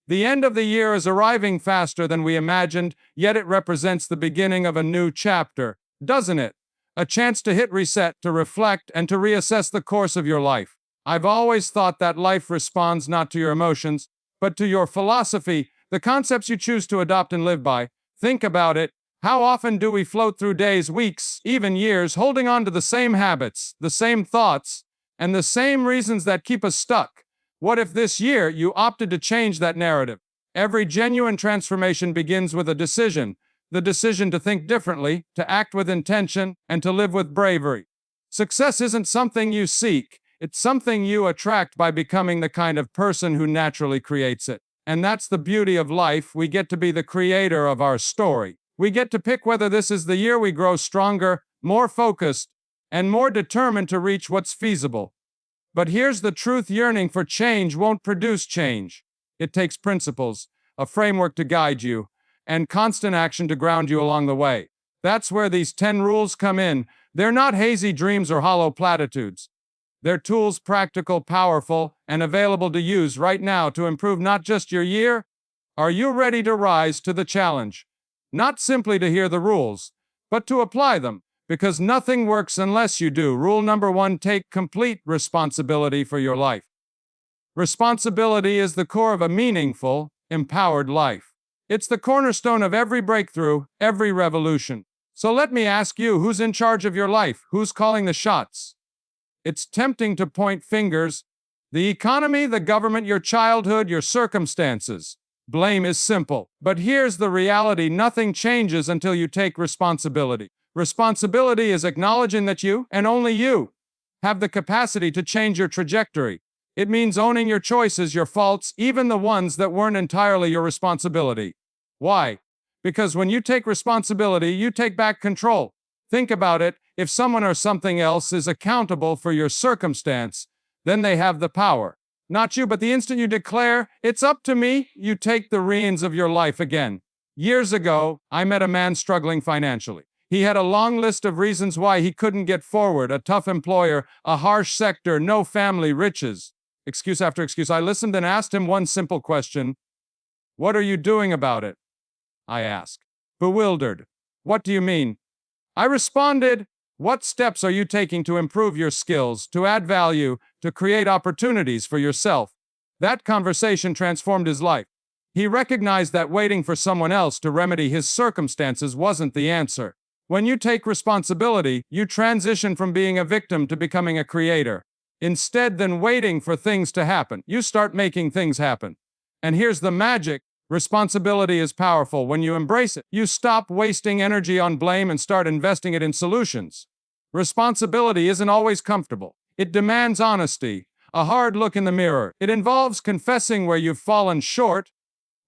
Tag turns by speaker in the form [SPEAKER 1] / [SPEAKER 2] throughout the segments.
[SPEAKER 1] The end of the year is arriving faster than we imagined, yet it represents the beginning of a new chapter, doesn't it? A chance to hit reset, to reflect, and to reassess the course of your life. I've always thought that life responds not to your emotions, but to your philosophy, the concepts you choose to adopt and live by. Think about it. How often do we float through days, weeks, even years, holding on to the same habits, the same thoughts, and the same reasons that keep us stuck? What if this year you opted to change that narrative? Every genuine transformation begins with a decision. The decision to think differently, to act with intention, and to live with bravery. Success isn't something you seek. It's something you attract by becoming the kind of person who naturally creates it. And that's the beauty of life. We get to be the creator of our story. We get to pick whether this is the year we grow stronger, more focused, and more determined to reach what's feasible. But here's the truth: yearning for change won't produce change. It takes principles, a framework to guide you, and constant action to ground you along the way. That's where these 10 rules come in. They're not hazy dreams or hollow platitudes. They're tools, practical, powerful, and available to use right now to improve not just your year. Are you ready to rise to the challenge? Not simply to hear the rules, but to apply them. Because nothing works unless you do. Rule number 1, take complete responsibility for your life. Responsibility is the core of a meaningful, empowered life. It's the cornerstone of every breakthrough, every revolution. So let me ask you, who's in charge of your life? Who's calling the shots? It's tempting to point fingers. The economy, the government, your childhood, your circumstances. Blame is simple. But here's the reality: nothing changes until you take responsibility. Responsibility is acknowledging that you, and only you, have the capacity to change your trajectory. It means owning your choices, your faults, even the ones that weren't entirely your responsibility. Why? Because when you take responsibility, you take back control. Think about it. If someone or something else is accountable for your circumstance, then they have the power. Not you, but the instant you declare, "It's up to me," you take the reins of your life again. Years ago, I met a man struggling financially. He had a long list of reasons why he couldn't get forward: a tough employer, a harsh sector, no family, riches. Excuse after excuse. I listened and asked him one simple question. "What are you doing about it?" I asked, bewildered. "What do you mean?" I responded, "What steps are you taking to improve your skills, to add value, to create opportunities for yourself?" That conversation transformed his life. He recognized that waiting for someone else to remedy his circumstances wasn't the answer. When you take responsibility, you transition from being a victim to becoming a creator. Instead than waiting for things to happen, you start making things happen. And here's the magic: responsibility is powerful when you embrace it. You stop wasting energy on blame and start investing it in solutions. Responsibility isn't always comfortable. It demands honesty, a hard look in the mirror. It involves confessing where you've fallen short,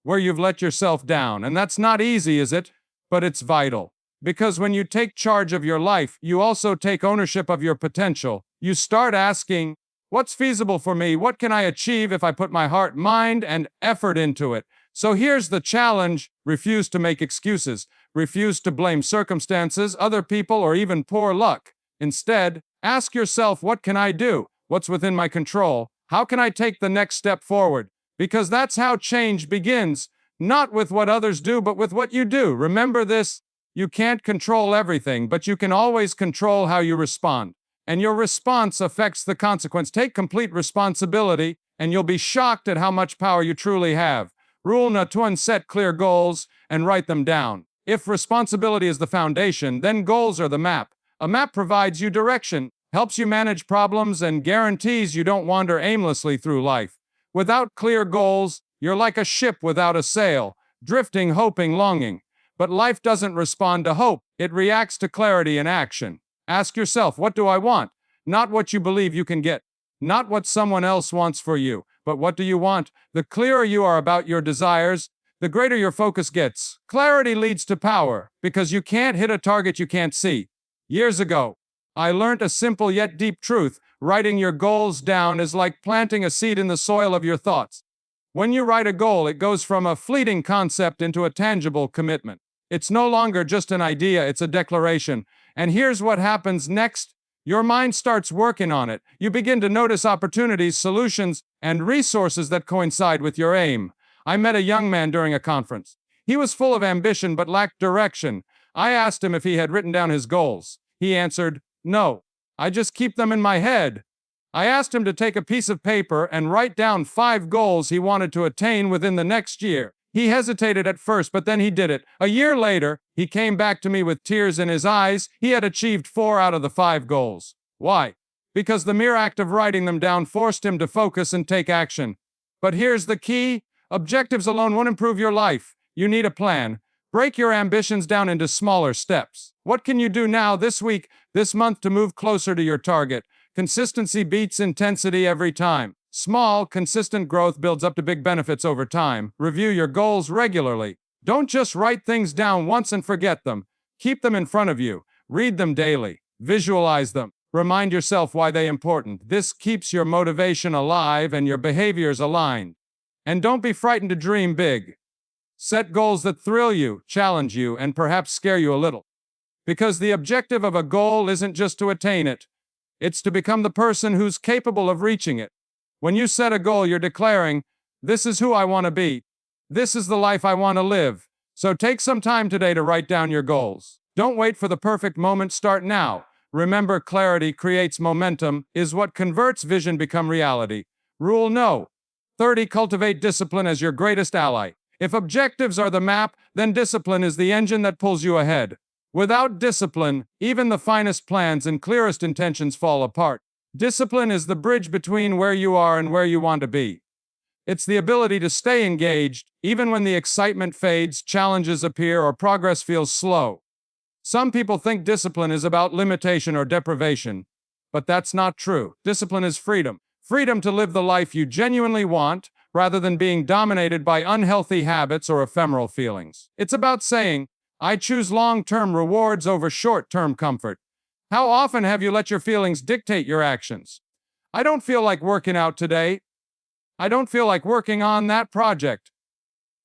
[SPEAKER 1] where you've let yourself down. And that's not easy, is it? But it's vital. Because when you take charge of your life, you also take ownership of your potential. You start asking, what's feasible for me? What can I achieve if I put my heart, mind, and effort into it? So here's the challenge: refuse to make excuses. Refuse to blame circumstances, other people, or even poor luck. Instead, ask yourself, what can I do? What's within my control? How can I take the next step forward? Because that's how change begins. Not with what others do, but with what you do. Remember this: you can't control everything, but you can always control how you respond. And your response affects the consequence. Take complete responsibility, and you'll be shocked at how much power you truly have. Rule number 1: set clear goals and write them down. If responsibility is the foundation, then goals are the map. A map provides you direction, helps you manage problems, and guarantees you don't wander aimlessly through life. Without clear goals, you're like a ship without a sail, drifting, hoping, longing. But life doesn't respond to hope. It reacts to clarity and action. Ask yourself, what do I want? Not what you believe you can get. Not what someone else wants for you, but what do you want? The clearer you are about your desires, the greater your focus gets. Clarity leads to power, because you can't hit a target you can't see. Years ago, I learned a simple yet deep truth. Writing your goals down is like planting a seed in the soil of your thoughts. When you write a goal, it goes from a fleeting concept into a tangible commitment. It's no longer just an idea, it's a declaration. And here's what happens next. Your mind starts working on it. You begin to notice opportunities, solutions, and resources that coincide with your aim. I met a young man during a conference. He was full of ambition but lacked direction. I asked him if he had written down his goals. He answered, "No, I just keep them in my head." I asked him to take a piece of paper and write down 5 goals he wanted to attain within the next year. He hesitated at first, but then he did it. A year later, he came back to me with tears in his eyes. He had achieved 4 out of the 5 goals. Why? Because the mere act of writing them down forced him to focus and take action. But here's the key: objectives alone won't improve your life. You need a plan. Break your ambitions down into smaller steps. What can you do now, this week, this month to move closer to your target? Consistency beats intensity every time. Small, consistent growth builds up to big benefits over time. Review your goals regularly. Don't just write things down once and forget them. Keep them in front of you. Read them daily. Visualize them. Remind yourself why they're important. This keeps your motivation alive and your behaviors aligned. And don't be frightened to dream big. Set goals that thrill you, challenge you, and perhaps scare you a little. Because the objective of a goal isn't just to attain it. It's to become the person who's capable of reaching it. When you set a goal, you're declaring, "This is who I want to be. This is the life I want to live." So take some time today to write down your goals. Don't wait for the perfect moment, start now. Remember, clarity creates momentum, is what converts vision become reality. Rule no. 30. Cultivate discipline as your greatest ally. If objectives are the map, then discipline is the engine that pulls you ahead. Without discipline, even the finest plans and clearest intentions fall apart. Discipline is the bridge between where you are and where you want to be. It's the ability to stay engaged, even when the excitement fades, challenges appear, or progress feels slow. Some people think discipline is about limitation or deprivation, but that's not true. Discipline is freedom. Freedom to live the life you genuinely want, rather than being dominated by unhealthy habits or ephemeral feelings. It's about saying, "I choose long-term rewards over short-term comfort." How often have you let your feelings dictate your actions? "I don't feel like working out today. I don't feel like working on that project."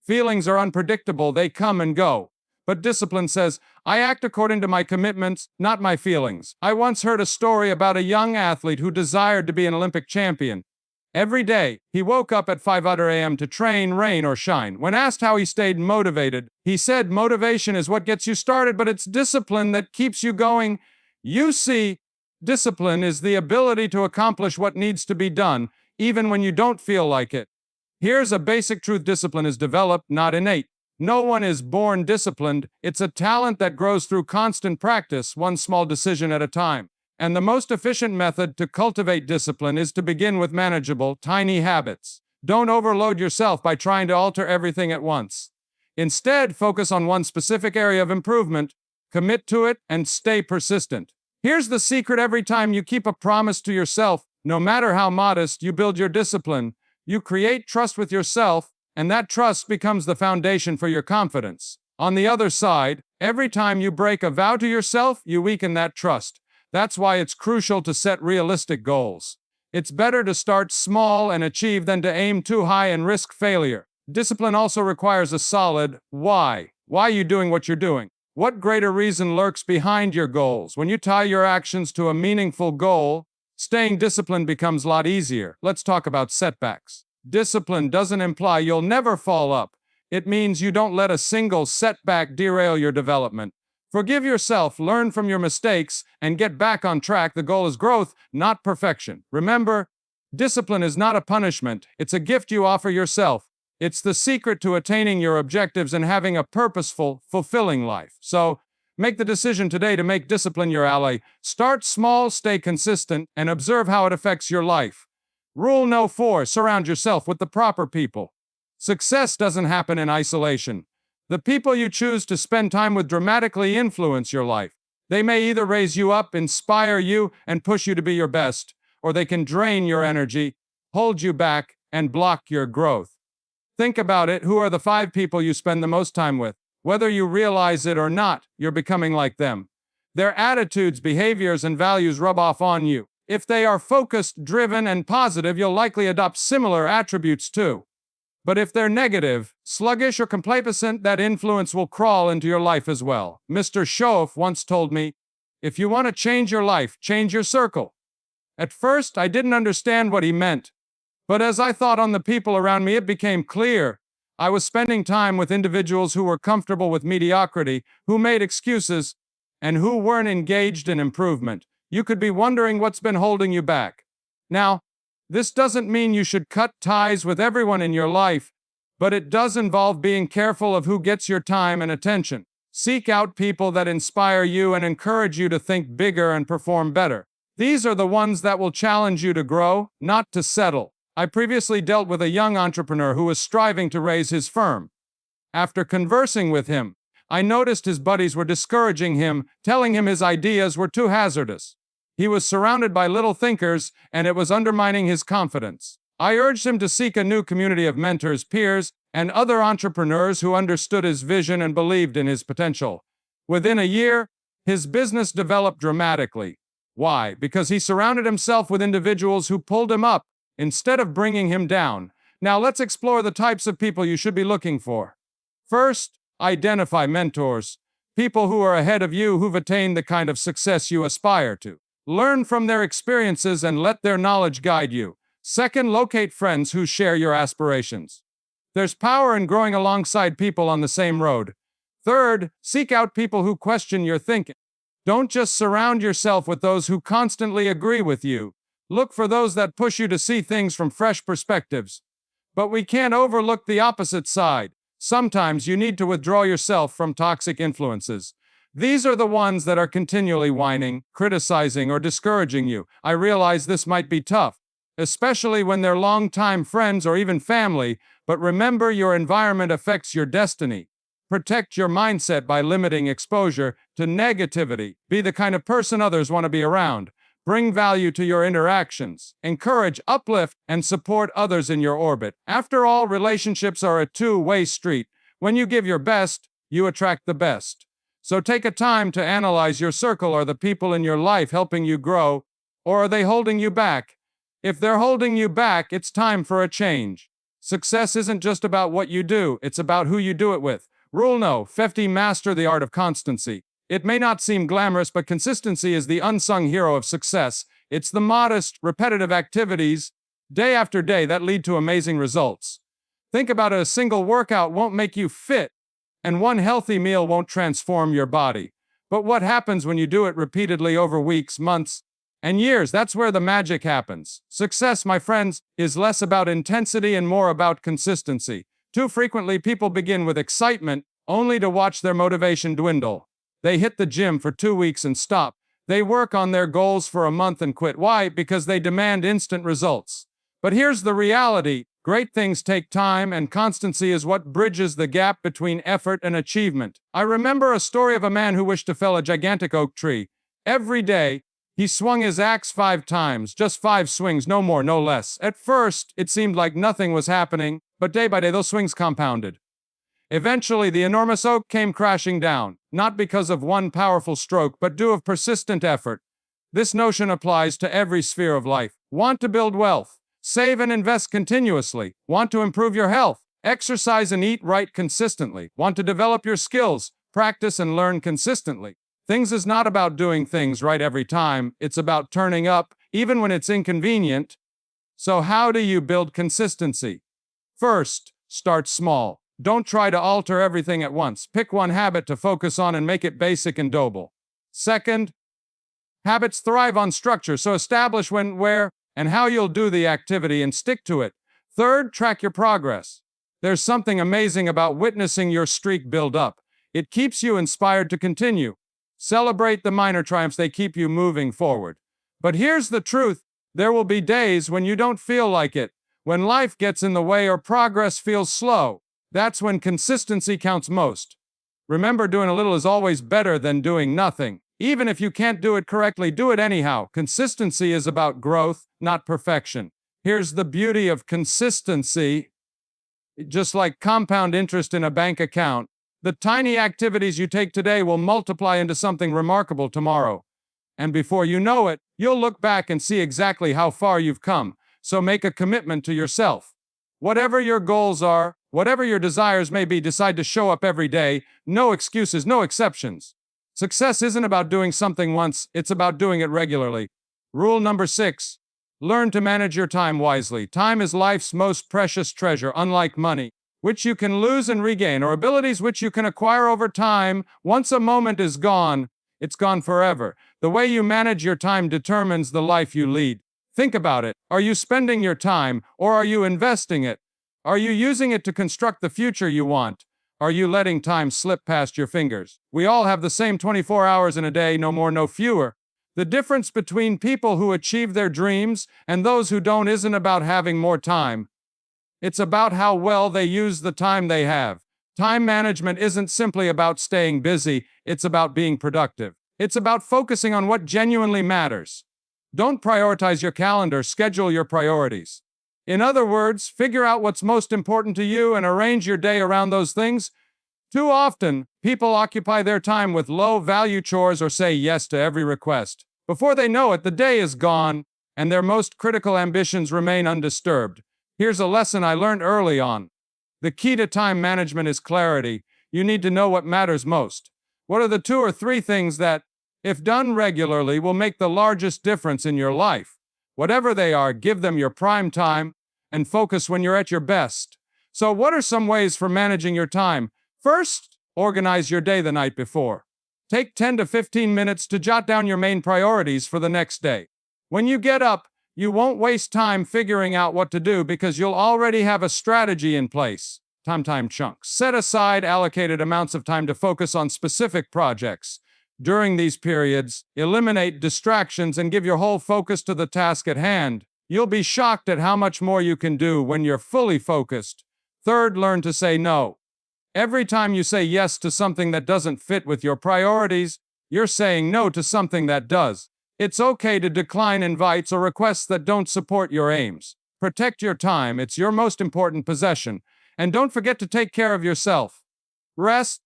[SPEAKER 1] Feelings are unpredictable, they come and go. But discipline says, "I act according to my commitments, not my feelings." I once heard a story about a young athlete who desired to be an Olympic champion. Every day, he woke up at 5:00 a.m. to train, rain or shine. When asked how he stayed motivated, he said, "Motivation is what gets you started, but it's discipline that keeps you going." You see, discipline is the ability to accomplish what needs to be done, even when you don't feel like it. Here's a basic truth: discipline is developed, not innate. No one is born disciplined. It's a talent that grows through constant practice, one small decision at a time. And the most efficient method to cultivate discipline is to begin with manageable, tiny habits. Don't overload yourself by trying to alter everything at once. Instead, focus on one specific area of improvement, commit to it, and stay persistent. Here's the secret: every time you keep a promise to yourself, no matter how modest, you build your discipline. You create trust with yourself, and that trust becomes the foundation for your confidence. On the other side, every time you break a vow to yourself, you weaken that trust. That's why it's crucial to set realistic goals. It's better to start small and achieve than to aim too high and risk failure. Discipline also requires a solid why. Why are you doing what you're doing? What greater reason lurks behind your goals? When you tie your actions to a meaningful goal, staying disciplined becomes a lot easier. Let's talk about setbacks. Discipline doesn't imply you'll never fall up. It means you don't let a single setback derail your development. Forgive yourself, learn from your mistakes, and get back on track. The goal is growth, not perfection. Remember, discipline is not a punishment. It's a gift you offer yourself. It's the secret to attaining your objectives and having a purposeful, fulfilling life. So, make the decision today to make discipline your ally. Start small, stay consistent, and observe how it affects your life. Rule no. 4. Surround yourself with the proper people. Success doesn't happen in isolation. The people you choose to spend time with dramatically influence your life. They may either raise you up, inspire you, and push you to be your best, or they can drain your energy, hold you back, and block your growth. Think about it. Who are the 5 people you spend the most time with? Whether you realize it or not, you're becoming like them. Their attitudes, behaviors, and values rub off on you. If they are focused, driven, and positive, you'll likely adopt similar attributes too. But if they're negative, sluggish, or complacent, that influence will crawl into your life as well. Mr. Shoaff once told me, "If you want to change your life, change your circle." At first, I didn't understand what he meant. But as I thought on the people around me, it became clear. I was spending time with individuals who were comfortable with mediocrity, who made excuses, and who weren't engaged in improvement. You could be wondering what's been holding you back. Now, this doesn't mean you should cut ties with everyone in your life, but it does involve being careful of who gets your time and attention. Seek out people that inspire you and encourage you to think bigger and perform better. These are the ones that will challenge you to grow, not to settle. I previously dealt with a young entrepreneur who was striving to raise his firm. After conversing with him, I noticed his buddies were discouraging him, telling him his ideas were too hazardous. He was surrounded by little thinkers, and it was undermining his confidence. I urged him to seek a new community of mentors, peers, and other entrepreneurs who understood his vision and believed in his potential. Within a year, his business developed dramatically. Why? Because he surrounded himself with individuals who pulled him up instead of bringing him down. Now let's explore the types of people you should be looking for. First, identify mentors, people who are ahead of you who've attained the kind of success you aspire to. Learn from their experiences and let their knowledge guide you. Second, locate friends who share your aspirations. There's power in growing alongside people on the same road. Third, seek out people who question your thinking. Don't just surround yourself with those who constantly agree with you. Look for those that push you to see things from fresh perspectives. But we can't overlook the opposite side. Sometimes you need to withdraw yourself from toxic influences. These are the ones that are continually whining, criticizing, or discouraging you. I realize this might be tough, especially when they're longtime friends or even family, but remember your environment affects your destiny. Protect your mindset by limiting exposure to negativity. Be the kind of person others want to be around. Bring value to your interactions. Encourage, uplift, and support others in your orbit. After all, relationships are a two-way street. When you give your best, you attract the best. So take a time to analyze your circle. Are the people in your life helping you grow, or are they holding you back? If they're holding you back, it's time for a change. Success isn't just about what you do, it's about who you do it with. Rule no. 50. Master the art of constancy. It may not seem glamorous, but consistency is the unsung hero of success. It's the modest, repetitive activities, day after day, that lead to amazing results. Think about it, a single workout won't make you fit, and one healthy meal won't transform your body. But what happens when you do it repeatedly over weeks, months, and years? That's where the magic happens. Success, my friends, is less about intensity and more about consistency. Too frequently, people begin with excitement, only to watch their motivation dwindle. They hit the gym for 2 weeks and stop. They work on their goals for a month and quit. Why? Because they demand instant results. But here's the reality. Great things take time, and constancy is what bridges the gap between effort and achievement. I remember a story of a man who wished to fell a gigantic oak tree. Every day, he swung his axe 5 times, just 5 swings, no more, no less. At first, it seemed like nothing was happening, but day by day, those swings compounded. Eventually, the enormous oak came crashing down, not because of one powerful stroke, but due of persistent effort. This notion applies to every sphere of life. Want to build wealth? Save and invest continuously. Want to improve your health? Exercise and eat right consistently. Want to develop your skills? Practice and learn consistently. Things is not about doing things right every time. It's about turning up, even when it's inconvenient. So how do you build consistency? First, start small. Don't try to alter everything at once. Pick one habit to focus on and make it basic and doable. Second, habits thrive on structure, so establish when, where, and how you'll do the activity and stick to it. Third, track your progress. There's something amazing about witnessing your streak build up. It keeps you inspired to continue. Celebrate the minor triumphs, they keep you moving forward. But here's the truth, there will be days when you don't feel like it, when life gets in the way or progress feels slow. That's when consistency counts most. Remember, doing a little is always better than doing nothing. Even if you can't do it correctly, do it anyhow. Consistency is about growth, not perfection. Here's the beauty of consistency. Just like compound interest in a bank account, the tiny activities you take today will multiply into something remarkable tomorrow. And before you know it, you'll look back and see exactly how far you've come. So make a commitment to yourself. Whatever your goals are, whatever your desires may be, decide to show up every day. No excuses, no exceptions. Success isn't about doing something once, it's about doing it regularly. Rule number 6. Learn to manage your time wisely. Time is life's most precious treasure, unlike money. which you can lose and regain, or abilities which you can acquire over time. Once a moment is gone, it's gone forever. The way you manage your time determines the life you lead. Think about it. Are you spending your time, or are you investing it? Are you using it to construct the future you want? Are you letting time slip past your fingers? We all have the same 24 hours in a day, no more, no fewer. The difference between people who achieve their dreams and those who don't isn't about having more time. It's about how well they use the time they have. Time management isn't simply about staying busy, it's about being productive. It's about focusing on what genuinely matters. Don't prioritize your calendar, schedule your priorities. In other words, figure out what's most important to you and arrange your day around those things. Too often, people occupy their time with low-value chores or say yes to every request. Before they know it, the day is gone, and their most critical ambitions remain undisturbed. Here's a lesson I learned early on. The key to time management is clarity. You need to know what matters most. What are the 2 or 3 things that, if done regularly, will make the largest difference in your life? Whatever they are, give them your prime time and focus when you're at your best. So, what are some ways for managing your time? First, organize your day the night before. Take 10 to 15 minutes to jot down your main priorities for the next day. When you get up, you won't waste time figuring out what to do because you'll already have a strategy in place. Time chunks. Set aside allocated amounts of time to focus on specific projects. During these periods, eliminate distractions and give your whole focus to the task at hand. You'll be shocked at how much more you can do when you're fully focused. Third, learn to say no. Every time you say yes to something that doesn't fit with your priorities, you're saying no to something that does. It's okay to decline invites or requests that don't support your aims. Protect your time, it's your most important possession. And don't forget to take care of yourself. Rest,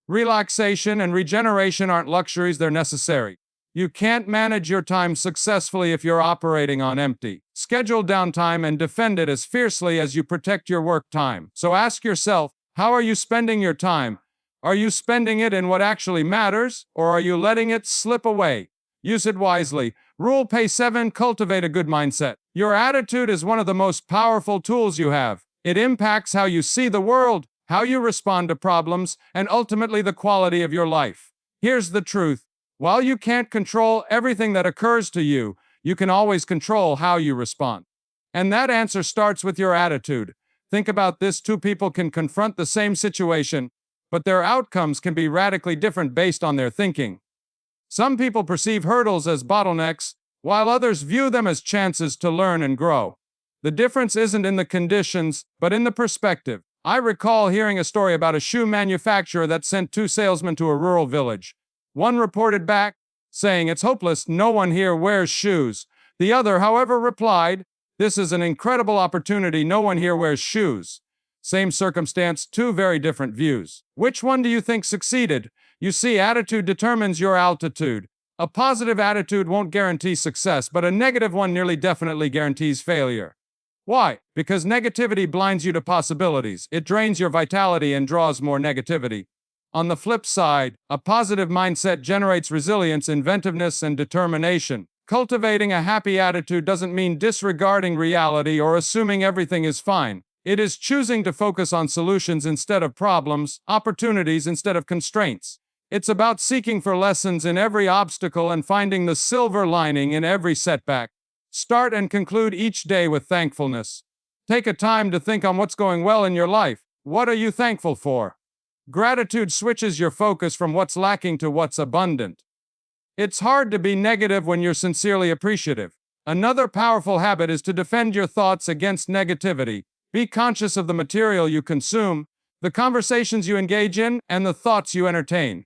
[SPEAKER 1] relaxation, and regeneration aren't luxuries, they're necessary. You can't manage your time successfully if you're operating on empty. Schedule downtime and defend it as fiercely as you protect your work time. So ask yourself, how are you spending your time? Are you spending it in what actually matters, or are you letting it slip away? Use it wisely. Rule Pay 7. Cultivate a good mindset. Your attitude is one of the most powerful tools you have. It impacts how you see the world, how you respond to problems, and ultimately the quality of your life. Here's the truth. While you can't control everything that occurs to you, you can always control how you respond. And that answer starts with your attitude. Think about this: 2 people can confront the same situation, but their outcomes can be radically different based on their thinking. Some people perceive hurdles as bottlenecks, while others view them as chances to learn and grow. The difference isn't in the conditions, but in the perspective. I recall hearing a story about a shoe manufacturer that sent 2 salesmen to a rural village. One reported back, saying, "It's hopeless, no one here wears shoes." The other, however, replied, "This is an incredible opportunity, no one here wears shoes." Same circumstance, 2 very different views. Which one do you think succeeded? You see, attitude determines your altitude. A positive attitude won't guarantee success, but a negative one nearly definitely guarantees failure. Why? Because negativity blinds you to possibilities. It drains your vitality and draws more negativity. On the flip side, a positive mindset generates resilience, inventiveness, and determination. Cultivating a happy attitude doesn't mean disregarding reality or assuming everything is fine. It is choosing to focus on solutions instead of problems, opportunities instead of constraints. It's about seeking for lessons in every obstacle and finding the silver lining in every setback. Start and conclude each day with thankfulness. Take a time to think on what's going well in your life. What are you thankful for? Gratitude switches your focus from what's lacking to what's abundant. It's hard to be negative when you're sincerely appreciative. Another powerful habit is to defend your thoughts against negativity. Be conscious of the material you consume, the conversations you engage in, and the thoughts you entertain.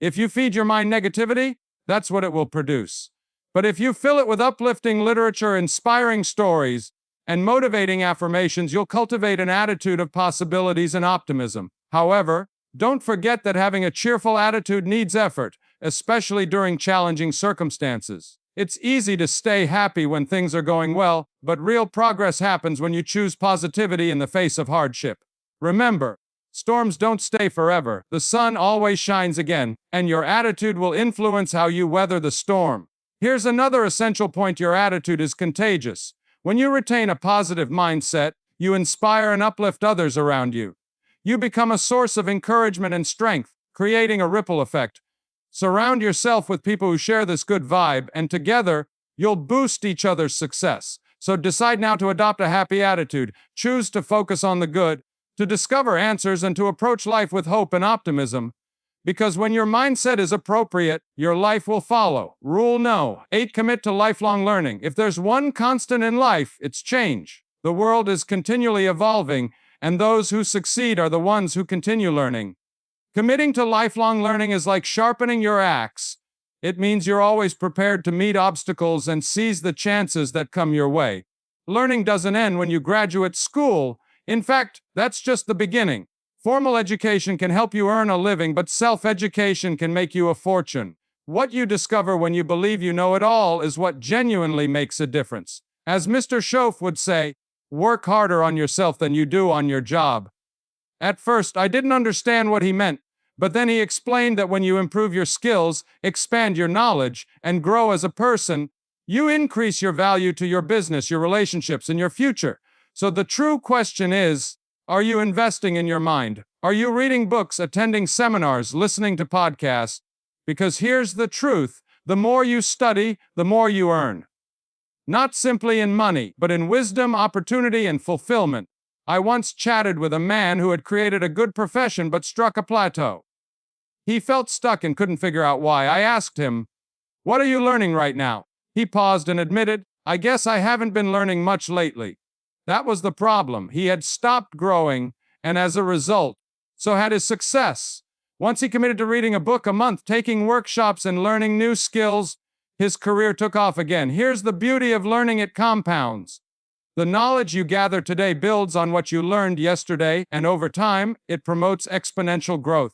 [SPEAKER 1] If you feed your mind negativity, that's what it will produce. But if you fill it with uplifting literature, inspiring stories, and motivating affirmations, you'll cultivate an attitude of possibilities and optimism. However, don't forget that having a cheerful attitude needs effort, especially during challenging circumstances. It's easy to stay happy when things are going well, but real progress happens when you choose positivity in the face of hardship. Remember, storms don't stay forever. The sun always shines again, and your attitude will influence how you weather the storm. Here's another essential point: your attitude is contagious. When you retain a positive mindset, you inspire and uplift others around you. You become a source of encouragement and strength, creating a ripple effect. Surround yourself with people who share this good vibe, and together, you'll boost each other's success. So decide now to adopt a happy attitude, choose to focus on the good, to discover answers, and to approach life with hope and optimism. Because when your mindset is appropriate, your life will follow. Rule no. 8. Commit to lifelong learning. If there's one constant in life, it's change. The world is continually evolving, and those who succeed are the ones who continue learning. Committing to lifelong learning is like sharpening your axe. It means you're always prepared to meet obstacles and seize the chances that come your way. Learning doesn't end when you graduate school. In fact, that's just the beginning. Formal education can help you earn a living, but self-education can make you a fortune. What you discover when you believe you know it all is what genuinely makes a difference. As Mr. Schoaf would say, work harder on yourself than you do on your job. At first, I didn't understand what he meant, but then he explained that when you improve your skills, expand your knowledge, and grow as a person, you increase your value to your business, your relationships, and your future. So the true question is, are you investing in your mind? Are you reading books, attending seminars, listening to podcasts? Because here's the truth, the more you study, the more you earn. Not simply in money, but in wisdom, opportunity, and fulfillment. I once chatted with a man who had created a good profession but struck a plateau. He felt stuck and couldn't figure out why. I asked him, "What are you learning right now?" He paused and admitted, "I guess I haven't been learning much lately." That was the problem. He had stopped growing, and as a result, so had his success. Once he committed to reading a book a month, taking workshops, and learning new skills, his career took off again. Here's the beauty of learning: it compounds. The knowledge you gather today builds on what you learned yesterday, and over time, it promotes exponential growth.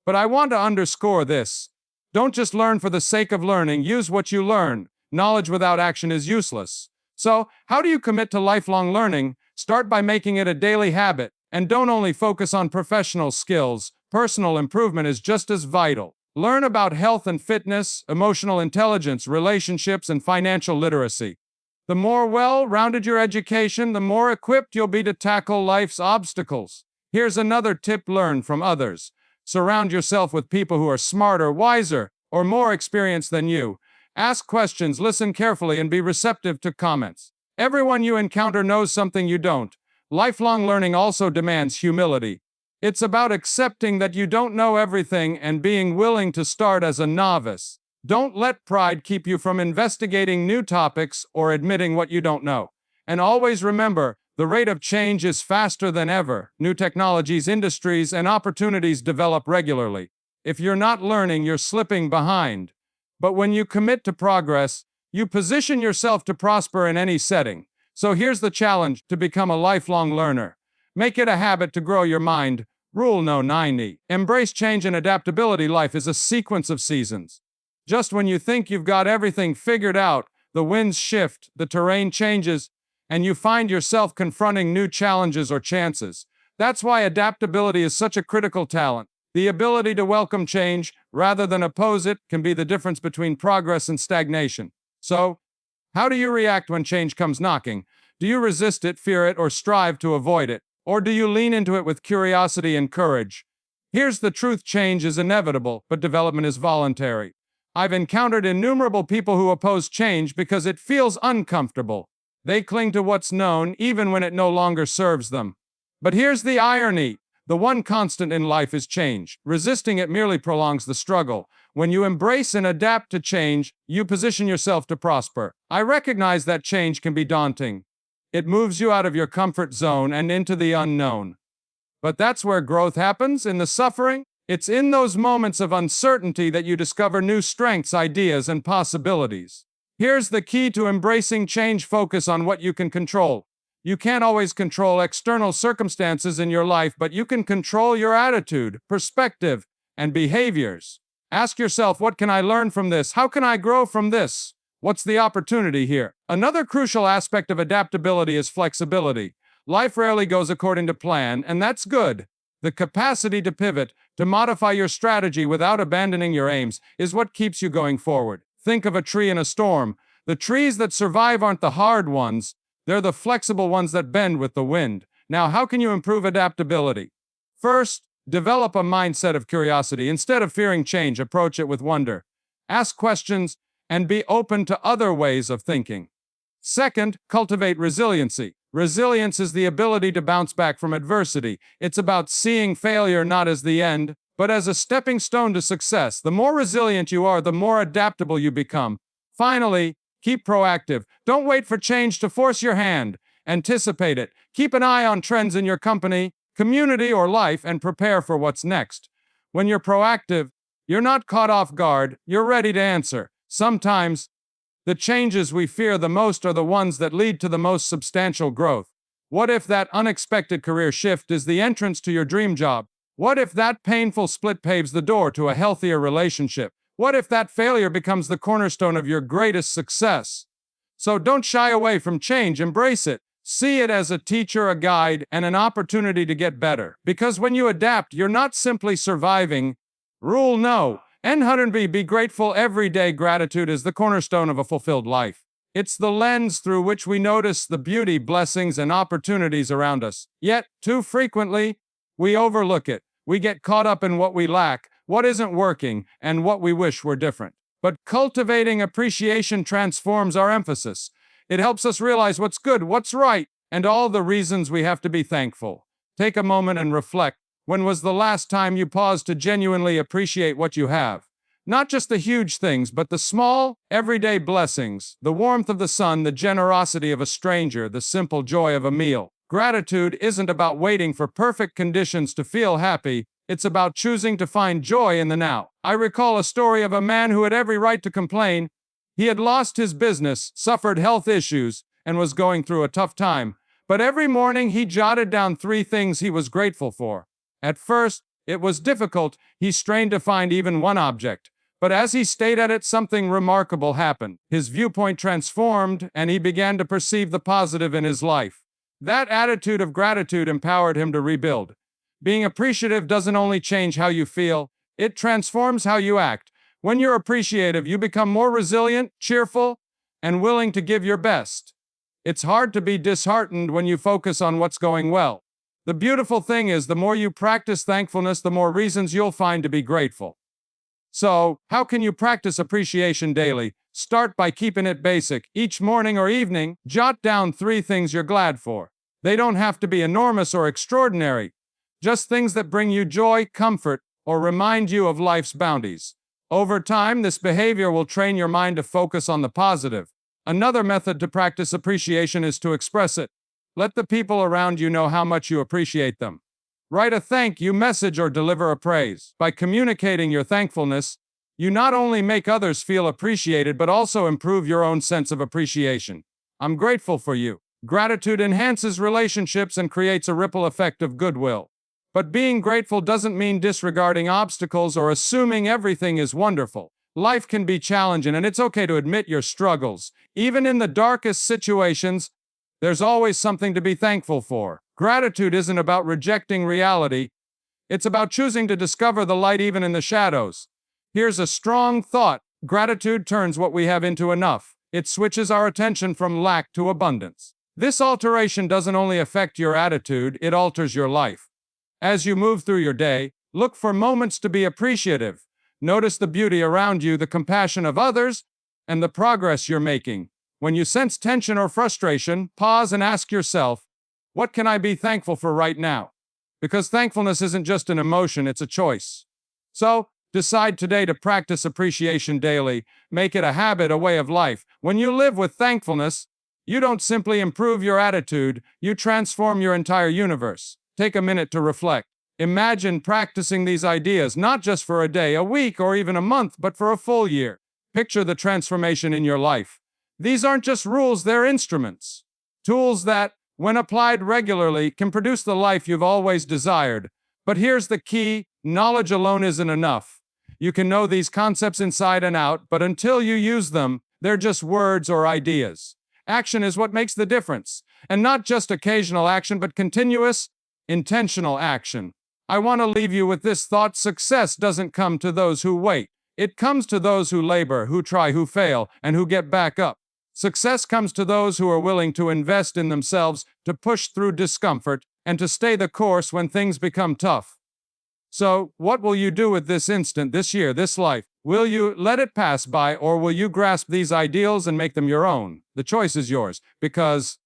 [SPEAKER 1] But I want to underscore this. Don't just learn for the sake of learning. Use what you learn. Knowledge without action is useless. So, how do you commit to lifelong learning? Start by making it a daily habit, and don't only focus on professional skills. Personal improvement is just as vital. Learn about health and fitness, emotional intelligence, relationships, and financial literacy. The more well-rounded your education, the more equipped you'll be to tackle life's obstacles. Here's another tip: learn from others. Surround yourself with people who are smarter, wiser, or more experienced than you. Ask questions, listen carefully, and be receptive to comments. Everyone you encounter knows something you don't. Lifelong learning also demands humility. It's about accepting that you don't know everything and being willing to start as a novice. Don't let pride keep you from investigating new topics or admitting what you don't know. And always remember, the rate of change is faster than ever. New technologies, industries, and opportunities develop regularly. If you're not learning, you're slipping behind. But when you commit to progress, you position yourself to prosper in any setting. So here's the challenge: to become a lifelong learner. Make it a habit to grow your mind. Rule no 90. Embrace change and adaptability. Life is a sequence of seasons. Just when you think you've got everything figured out, the winds shift, the terrain changes, and you find yourself confronting new challenges or chances. That's why adaptability is such a critical talent. The ability to welcome change, rather than oppose it, can be the difference between progress and stagnation. So, how do you react when change comes knocking? Do you resist it, fear it, or strive to avoid it? Or do you lean into it with curiosity and courage? Here's the truth: change is inevitable, but development is voluntary. I've encountered innumerable people who oppose change because it feels uncomfortable. They cling to what's known even when it no longer serves them. But here's the irony: the one constant in life is change. Resisting it merely prolongs the struggle. When you embrace and adapt to change, you position yourself to prosper. I recognize that change can be daunting. It moves you out of your comfort zone and into the unknown. But that's where growth happens, in the suffering. It's in those moments of uncertainty that you discover new strengths, ideas, and possibilities. Here's the key to embracing change: focus on what you can control. You can't always control external circumstances in your life, but you can control your attitude, perspective, and behaviors. Ask yourself, what can I learn from this? How can I grow from this? What's the opportunity here? Another crucial aspect of adaptability is flexibility. Life rarely goes according to plan, and that's good. The capacity to pivot, to modify your strategy without abandoning your aims, is what keeps you going forward. Think of a tree in a storm. The trees that survive aren't the hard ones. They're the flexible ones that bend with the wind. Now, how can you improve adaptability? First, develop a mindset of curiosity. Instead of fearing change, approach it with wonder. Ask questions and be open to other ways of thinking. Second, cultivate resiliency. Resilience is the ability to bounce back from adversity. It's about seeing failure not as the end, but as a stepping stone to success. The more resilient you are, the more adaptable you become. Finally, keep proactive. Don't wait for change to force your hand. Anticipate it. Keep an eye on trends in your company, community, or life and prepare for what's next. When you're proactive, you're not caught off guard, you're ready to answer. Sometimes, the changes we fear the most are the ones that lead to the most substantial growth. What if that unexpected career shift is the entrance to your dream job? What if that painful split paves the door to a healthier relationship? What if that failure becomes the cornerstone of your greatest success? So don't shy away from change, embrace it. See it as a teacher, a guide, and an opportunity to get better. Because when you adapt, you're not simply surviving. Rule no. N100B, be grateful every day. Gratitude is the cornerstone of a fulfilled life. It's the lens through which we notice the beauty, blessings, and opportunities around us. Yet, too frequently, we overlook it. We get caught up in what we lack, what isn't working, and what we wish were different. But cultivating appreciation transforms our emphasis. It helps us realize what's good, what's right, and all the reasons we have to be thankful. Take a moment and reflect. When was the last time you paused to genuinely appreciate what you have? Not just the huge things, but the small, everyday blessings, the warmth of the sun, the generosity of a stranger, the simple joy of a meal. Gratitude isn't about waiting for perfect conditions to feel happy. It's about choosing to find joy in the now. I recall a story of a man who had every right to complain. He had lost his business, suffered health issues, and was going through a tough time. But every morning he jotted down 3 things he was grateful for. At first, it was difficult. He strained to find even one object. But as he stayed at it, something remarkable happened. His viewpoint transformed, and he began to perceive the positive in his life. That attitude of gratitude empowered him to rebuild. Being appreciative doesn't only change how you feel, it transforms how you act. When you're appreciative, you become more resilient, cheerful, and willing to give your best. It's hard to be disheartened when you focus on what's going well. The beautiful thing is, the more you practice thankfulness, the more reasons you'll find to be grateful. So, how can you practice appreciation daily? Start by keeping it basic. Each morning or evening, jot down 3 things you're glad for. They don't have to be enormous or extraordinary. Just things that bring you joy, comfort, or remind you of life's bounties. Over time, this behavior will train your mind to focus on the positive. Another method to practice appreciation is to express it. Let the people around you know how much you appreciate them. Write a thank you message or deliver a praise. By communicating your thankfulness, you not only make others feel appreciated but also improve your own sense of appreciation. I'm grateful for you. Gratitude enhances relationships and creates a ripple effect of goodwill. But being grateful doesn't mean disregarding obstacles or assuming everything is wonderful. Life can be challenging, and it's okay to admit your struggles. Even in the darkest situations, there's always something to be thankful for. Gratitude isn't about rejecting reality. It's about choosing to discover the light even in the shadows. Here's a strong thought. Gratitude turns what we have into enough. It switches our attention from lack to abundance. This alteration doesn't only affect your attitude, it alters your life. As you move through your day, look for moments to be appreciative. Notice the beauty around you, the compassion of others, and the progress you're making. When you sense tension or frustration, pause and ask yourself, what can I be thankful for right now? Because thankfulness isn't just an emotion, it's a choice. So, decide today to practice appreciation daily. Make it a habit, a way of life. When you live with thankfulness, you don't simply improve your attitude, you transform your entire universe. Take a minute to reflect. Imagine practicing these ideas not just for a day, a week, or even a month, but for a full year. Picture the transformation in your life. These aren't just rules, they're instruments. Tools that, when applied regularly, can produce the life you've always desired. But here's the key: knowledge alone isn't enough. You can know these concepts inside and out, but until you use them, they're just words or ideas. Action is what makes the difference. And not just occasional action, but continuous, intentional action. I want to leave you with this thought: success doesn't come to those who wait. It comes to those who labor, who try, who fail, and who get back up. Success comes to those who are willing to invest in themselves, to push through discomfort, and to stay the course when things become tough. So, what will you do with this instant, this year, this life? Will you let it pass by, or will you grasp these ideals and make them your own? The choice is yours, because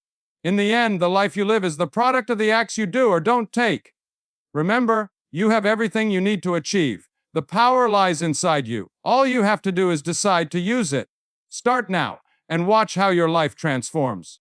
[SPEAKER 1] in the end, the life you live is the product of the acts you do or don't take. Remember, you have everything you need to achieve. The power lies inside you. All you have to do is decide to use it. Start now and watch how your life transforms.